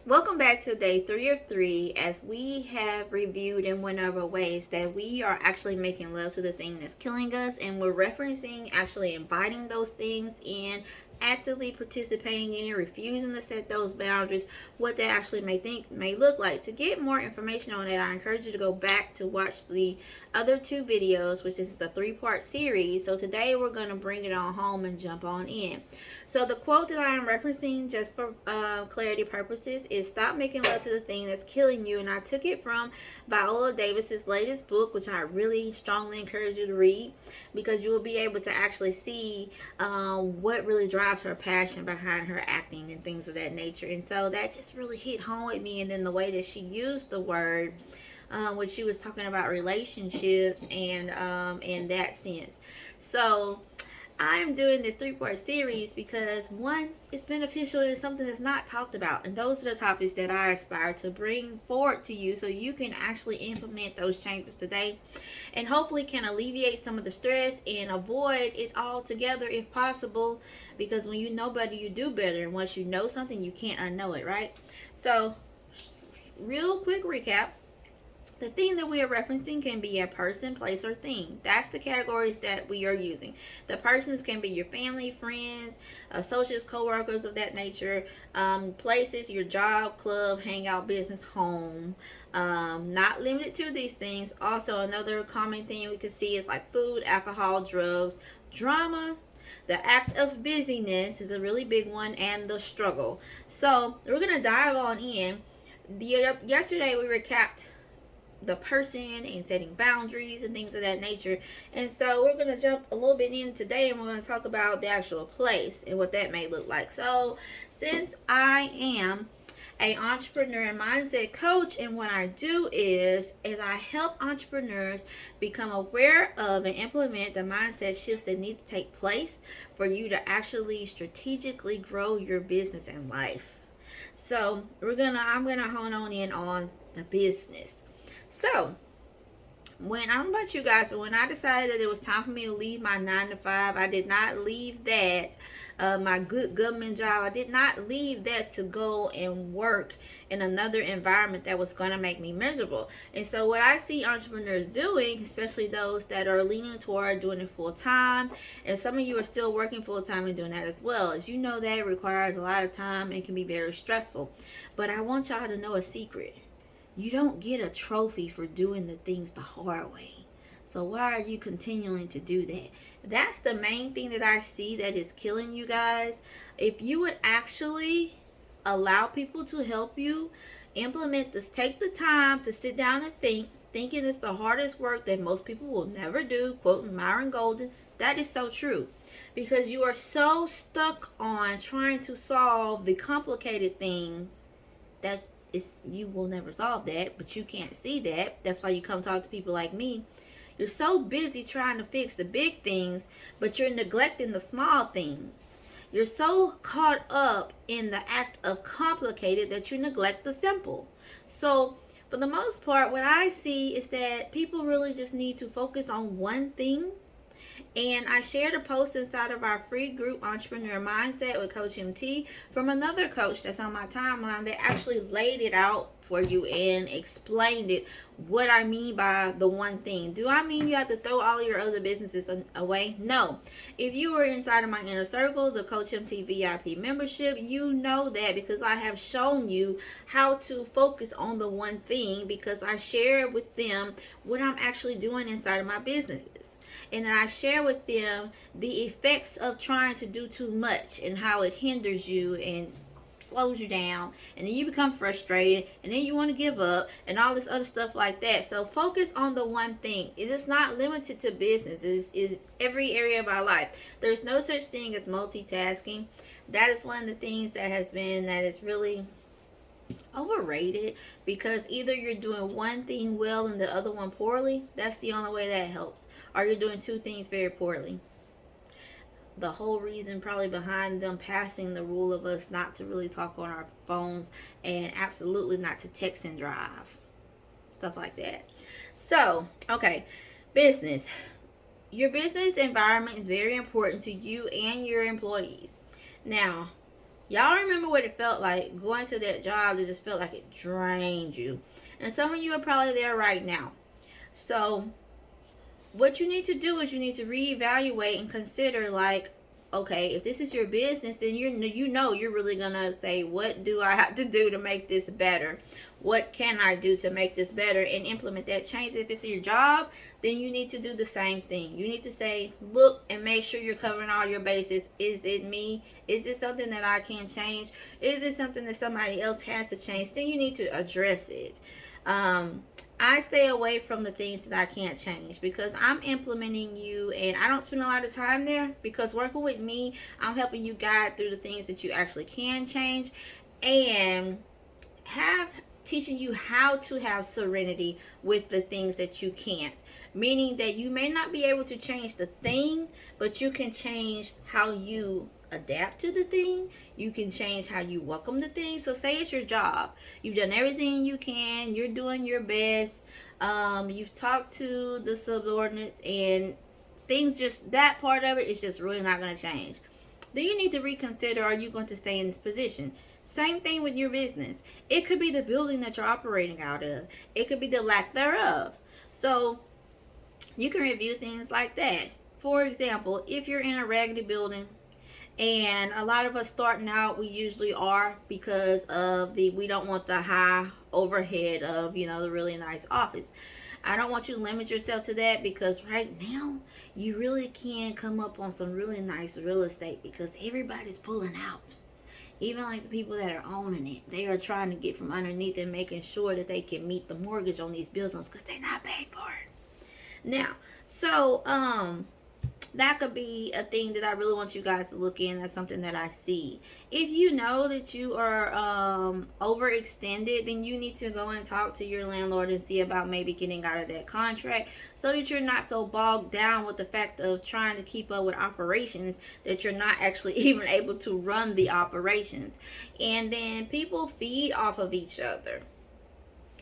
Welcome back to day 3 of 3 as we have reviewed and went over ways that we are actually making love to the thing that's killing us, and we're referencing actually inviting those things in, actively participating in it, refusing to set those boundaries, what that actually may look like. To get more information on that, I encourage you to go back to watch the other two videos, which is a 3-part series. So today we're going to bring it on home and jump on in. So the quote that I am referencing, just for clarity purposes, is "Stop making love to the thing that's killing you," and I took it from Viola Davis's latest book, which I really strongly encourage you to read, because you will be able to actually see what really drives her passion behind her acting and things of that nature. And so that just really hit home with me, and then the way that she used the word. When she was talking about relationships and in that sense. So I'm doing this 3-part series because one, it's beneficial and it's something that's not talked about. And those are the topics that I aspire to bring forward to you so you can actually implement those changes today and hopefully can alleviate some of the stress and avoid it altogether if possible. Because when you know better, you do better. And once you know something, you can't unknow it, right? So, real quick recap. The thing that we are referencing can be a person, place, or thing. That's the categories that we are using. The persons can be your family, friends, associates, co-workers of that nature. Places, your job, club, hangout, business, home. Not limited to these things. Also, another common thing we can see is like food, alcohol, drugs, drama. The act of busyness is a really big one, and the struggle. So we're gonna dive on in. Yesterday we recapped the person and setting boundaries and things of that nature. And so we're going to jump a little bit in today, and we're going to talk about the actual place and what that may look like. So since I am a entrepreneur and mindset coach, and what I do is I help entrepreneurs become aware of and implement the mindset shifts that need to take place for you to actually strategically grow your business and life. So I'm gonna hone on in on the business. So, when I don't know about you guys, but when I decided that it was time for me to leave my 9 to 5, I did not leave that my good government job. I did not leave that to go and work in another environment that was going to make me miserable. And so, what I see entrepreneurs doing, especially those that are leaning toward doing it full time, and some of you are still working full time and doing that as well, as you know, that requires a lot of time and can be very stressful. But I want y'all to know a secret. You don't get a trophy for doing the things the hard way. So why are you continuing to do that? That's the main thing that I see that is killing you guys. If you would actually allow people to help you implement this, take the time to sit down and think, thinking it's the hardest work that most people will never do, quoting Myron Golden, that is so true. Because you are so stuck on trying to solve the complicated things that's you will never solve that, but you can't see that. That's why you come talk to people like me. You're so busy trying to fix the big things, but you're neglecting the small things. You're so caught up in the act of complicated that you neglect the simple. So, for the most part, what I see is that people really just need to focus on one thing. And I shared a post inside of our free group, Entrepreneur Mindset with Coach MT, from another coach that's on my timeline that actually laid it out for you and explained it, what I mean by the one thing. Do I mean you have to throw all your other businesses away? No. If you were inside of my inner circle, the Coach MT VIP membership, you know that, because I have shown you how to focus on the one thing, because I share with them what I'm actually doing inside of my businesses. And then I share with them the effects of trying to do too much and how it hinders you and slows you down, and then you become frustrated, and then you want to give up and all this other stuff like that. So focus on the one thing. It is not limited to business. It is every area of our life. There's no such thing as multitasking. That is one of the things that is really overrated, because either you're doing one thing well and the other one poorly. That's the only way that helps. Or you're doing two things very poorly. The whole reason probably behind them passing the rule of us not to really talk on our phones, and absolutely not to text and drive, stuff like that. So okay, business. Your business environment is very important to you and your employees. Now, Y'all remember what it felt like going to that job that just felt like it drained you. And some of you are probably there right now. So what you need to do is you need to reevaluate and consider, like, okay, if this is your business, then you're really gonna say, what do I have to do to make this better? What can I do to make this better, and implement that change? If it's your job, then you need to do the same thing. You need to say, look, and make sure you're covering all your bases. Is it me? Is it something that I can change? Is it something that somebody else has to change? Then you need to address it. I stay away from the things that I can't change, because I'm implementing you, and I don't spend a lot of time there, because working with me, I'm helping you guide through the things that you actually can change, and have teaching you how to have serenity with the things that you can't. Meaning that you may not be able to change the thing, but you can change how you adapt to the thing. You can change how you welcome the thing. So say it's your job. You've done everything you can. You're doing your best. You've talked to the subordinates, and things, just that part of it is just really not going to change. Then you need to reconsider, are you going to stay in this position? Same thing with your business. It could be the building that you're operating out of. It could be the lack thereof. So you can review things like that. For example, if you're in a raggedy building, and a lot of us starting out, we usually are, because of we don't want the high overhead of, the really nice office. I don't want you to limit yourself to that, because right now you really can come up on some really nice real estate, because everybody's pulling out. Even like the people that are owning it, they are trying to get from underneath and making sure that they can meet the mortgage on these buildings, because they're not paid for it. Now, so that could be a thing that I really want you guys to look in. That's something that I see. If you know that you are overextended, then you need to go and talk to your landlord and see about maybe getting out of that contract, so that you're not so bogged down with the fact of trying to keep up with operations that you're not actually even able to run the operations. And then people feed off of each other.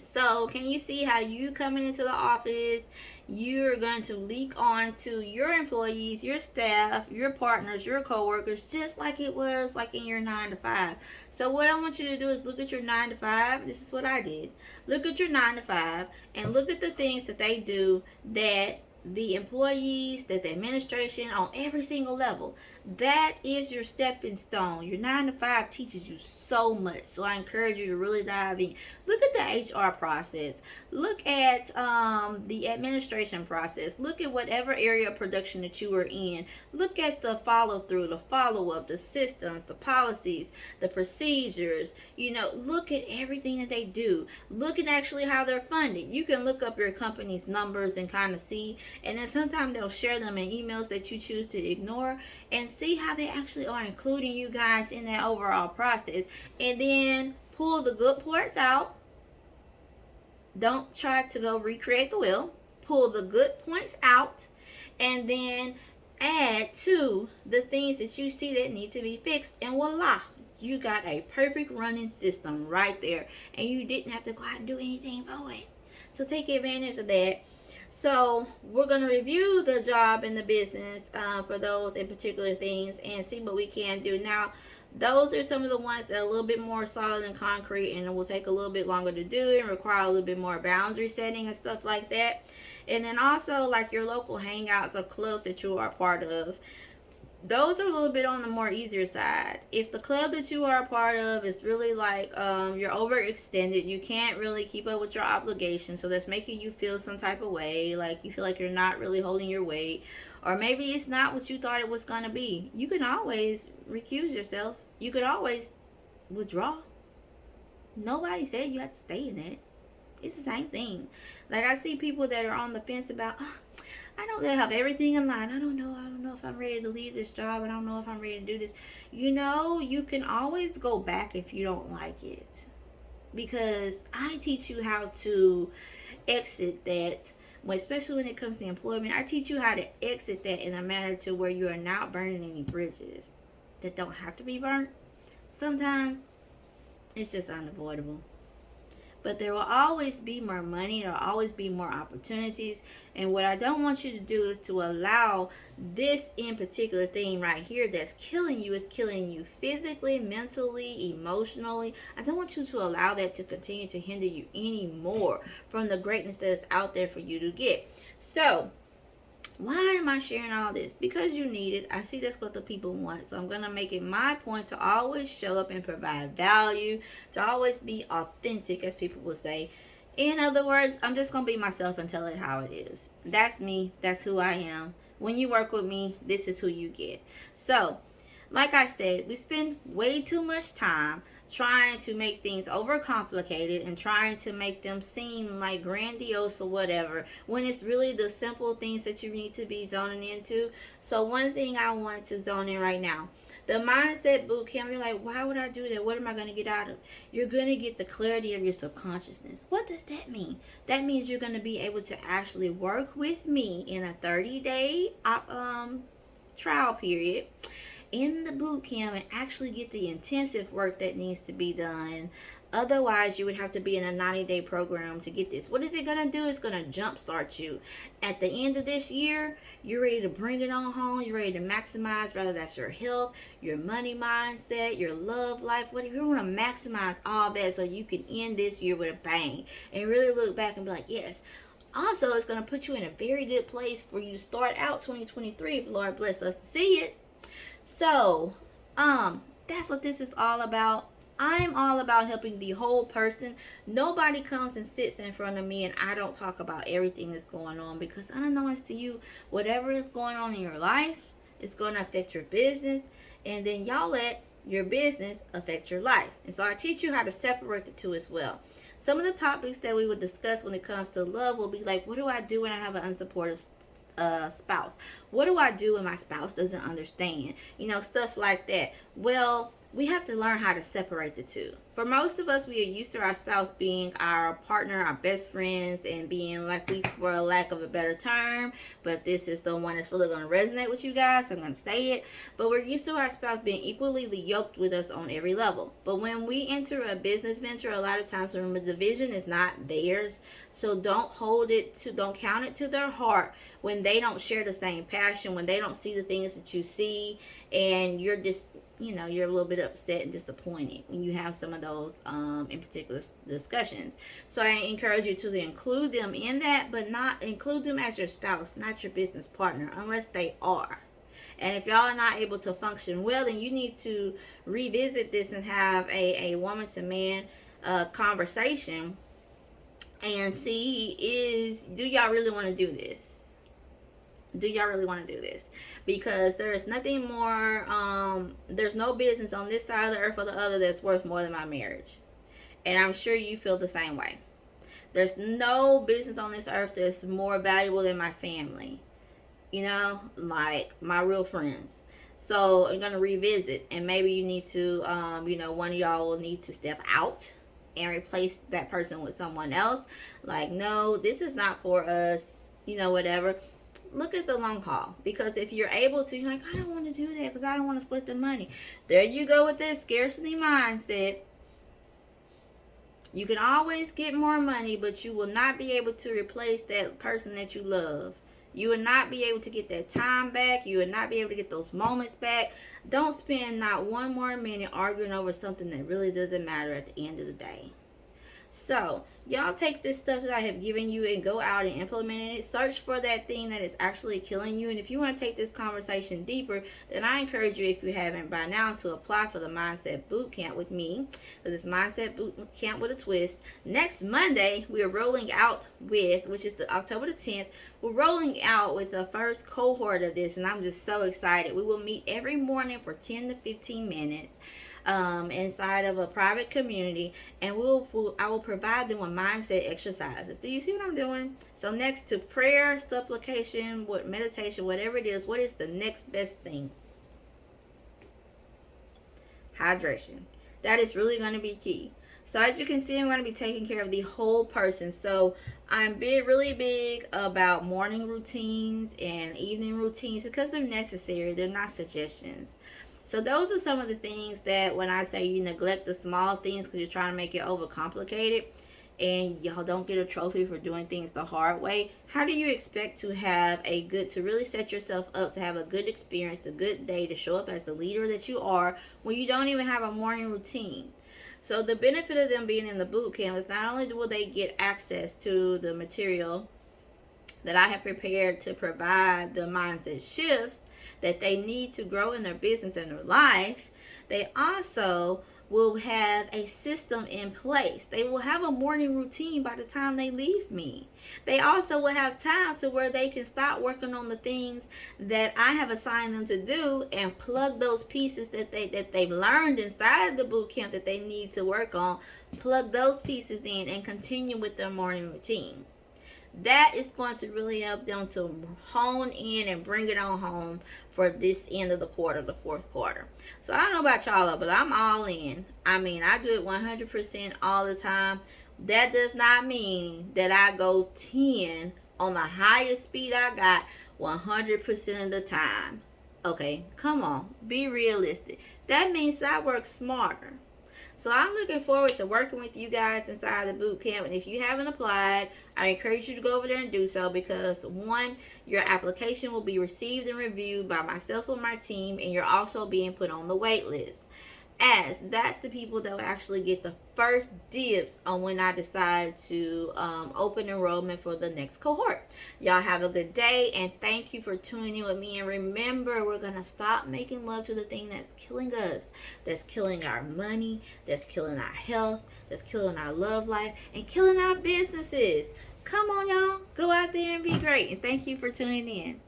So can you see how you coming into the office, you're going to leak on to your employees, your staff, your partners, your coworkers, just like it was like in your 9 to 5. So what I want you to do is look at your 9 to 5. This is what I did. Look at your 9 to 5 and look at the things that they do, that the employees, that the administration, on every single level. That is your stepping stone. Your 9 to 5 teaches you so much. So I encourage you to really dive in. Look at the HR process. Look at the administration process. Look at whatever area of production that you are in. Look at the follow through, the follow up, the systems, the policies, the procedures. Look at everything that they do. Look at actually how they're funded. You can look up your company's numbers and kind of see. And then sometimes they'll share them in emails that you choose to ignore, and see how they actually are including you guys in that overall process. And then pull the good parts out. Don't try to go recreate the wheel. Pull the good points out, and then add to the things that you see that need to be fixed, and voila, you got a perfect running system right there, and you didn't have to go out and do anything for it. So take advantage of that. So we're going to review the job and the business for those in particular things, and see what we can do. Now, those are some of the ones that are a little bit more solid and concrete, and it will take a little bit longer to do and require a little bit more boundary setting and stuff like that. And then also, like your local hangouts or clubs that you are a part of, those are a little bit on the more easier side. If the club that you are a part of is really like you're overextended, you can't really keep up with your obligations, so that's making you feel some type of way, like you feel like you're not really holding your weight, or maybe it's not what you thought it was going to be, you can always recuse yourself. You could always withdraw. Nobody said you have to stay in it. It's the same thing. Like, I see people that are on the fence about, I don't have everything in line. I don't know if I'm ready to leave this job. I don't know if I'm ready to do this. You can always go back if you don't like it. Because I teach you how to exit that, especially when it comes to employment. I teach you how to exit that in a manner to where you are not burning any bridges that don't have to be burnt. Sometimes it's just unavoidable. but there will always be more money. There will always be more opportunities. And what I don't want you to do is to allow this in particular thing right here that's killing you, is killing you physically, mentally, emotionally. I don't want you to allow that to continue to hinder you anymore from the greatness that is out there for you to get. So, why am I sharing all this? Because you need it. I see that's what the people want. So I'm going to make it my point to always show up and provide value, to always be authentic, as people will say. In other words, I'm just going to be myself and tell it how it is. That's me. That's who I am. When you work with me, this is who you get. So, like I said, we spend way too much time trying to make things overcomplicated and trying to make them seem like grandiose or whatever, when it's really the simple things that you need to be zoning into. So one thing I want to zone in right now, the mindset boot camp, you're like, why would I do that? What am I going to get out of? You're going to get the clarity of your subconsciousness. What does that mean? That means you're going to be able to actually work with me in a 30-day trial period in the boot camp and actually get the intensive work that needs to be done. Otherwise, you would have to be in a 90-day program to get this. What is it going to do? It's going to jumpstart you. At the end of this year, you're ready to bring it on home. You're ready to maximize, whether that's your health, your money mindset, your love life, whatever. You want to maximize all that so you can end this year with a bang and really look back and be like, yes. Also, it's going to put you in a very good place for you to start out 2023 if the Lord bless us to see it. So, that's what this is all about. I'm all about helping the whole person. Nobody comes and sits in front of me and I don't talk about everything that's going on, because unbeknownst to you, whatever is going on in your life is going to affect your business, and then y'all let your business affect your life. And so I teach you how to separate the two as well. Some of the topics that we would discuss when it comes to love will be like, what do I do when I have an unsupportive spouse? What do I do when my spouse doesn't understand? Stuff like that. Well, we have to learn how to separate the two. For most of us, we are used to our spouse being our partner, our best friends, and being like we, for a lack of a better term, but this is the one that's really going to resonate with you guys, so I'm going to say it. But we're used to our spouse being equally yoked with us on every level. But when we enter a business venture, a lot of times, remember, the vision is not theirs. So don't count it to their heart when they don't share the same passion, when they don't see the things that you see, and you're just, you're a little bit upset and disappointed when you have some of those in particular discussions. So I encourage you to include them in that, but not include them as your spouse, not your business partner, unless they are. And if y'all are not able to function well, then you need to revisit this and have a woman to man conversation and see, do y'all really want to do this? Do y'all really want to do this? Because there is nothing more, there's no business on this side of the earth or the other that's worth more than my marriage. And I'm sure you feel the same way. There's no business on this earth that's more valuable than my family. Like my real friends. So I'm going to revisit, and maybe you need to, one of y'all will need to step out and replace that person with someone else. Like, no, this is not for us, whatever. Look at the long haul, because if you're able to, you're like, I don't want to do that because I don't want to split the money. There you go with that scarcity mindset. You can always get more money, but you will not be able to replace that person that you love. You will not be able to get that time back. You will not be able to get those moments back. Don't spend not one more minute arguing over something that really doesn't matter at the end of the day. So, y'all take this stuff that I have given you and go out and implement it. Search for that thing that is actually killing you. And if you want to take this conversation deeper, then I encourage you, if you haven't by now, to apply for the Mindset Boot Camp with me. Because it's Mindset Boot Camp with a twist. Next Monday, we are rolling out with, which is the October the 10th, we're rolling out with the first cohort of this. And I'm just so excited. We will meet every morning for 10 to 15 minutes. Inside of a private community, and I will provide them with mindset exercises. Do you see what I'm doing? So next to prayer, supplication, meditation, whatever it is, what is the next best thing? Hydration. That is really going to be key. So as you can see, I'm going to be taking care of the whole person. So I'm really big about morning routines and evening routines because they're necessary. They're not suggestions. So those are some of the things that when I say you neglect the small things because you're trying to make it overcomplicated. and y'all don't get a trophy for doing things the hard way, how do you expect to have to really set yourself up to have a good experience, a good day, to show up as the leader that you are when you don't even have a morning routine? So the benefit of them being in the boot camp is not only will they get access to the material that I have prepared to provide the mindset shifts that they need to grow in their business and their life, they also will have a system in place. They will have a morning routine by the time they leave me. They also will have time to where they can start working on the things that I have assigned them to do and plug those pieces that they've learned inside the boot camp that they need to work on, plug those pieces in and continue with their morning routine. That is going to really help them to hone in and bring it on home for this end of the quarter, the fourth quarter. So I don't know about y'all, but I'm all in. I mean, I do it 100% all the time. That does not mean that I go 10 on the highest speed I got 100% of the time. Okay, come on, be realistic. That means I work smarter. So I'm looking forward to working with you guys inside the boot camp. And if you haven't applied, I encourage you to go over there and do so, because one, your application will be received and reviewed by myself and my team, and you're also being put on the wait list, as that's the people that will actually get the first dibs on when I decide to open enrollment for the next cohort. Y'all have a good day, and thank you for tuning in with me. And remember, we're going to stop making love to the thing that's killing us, that's killing our money, that's killing our health, that's killing our love life, and killing our businesses. Come on, y'all. Go out there and be great. And thank you for tuning in.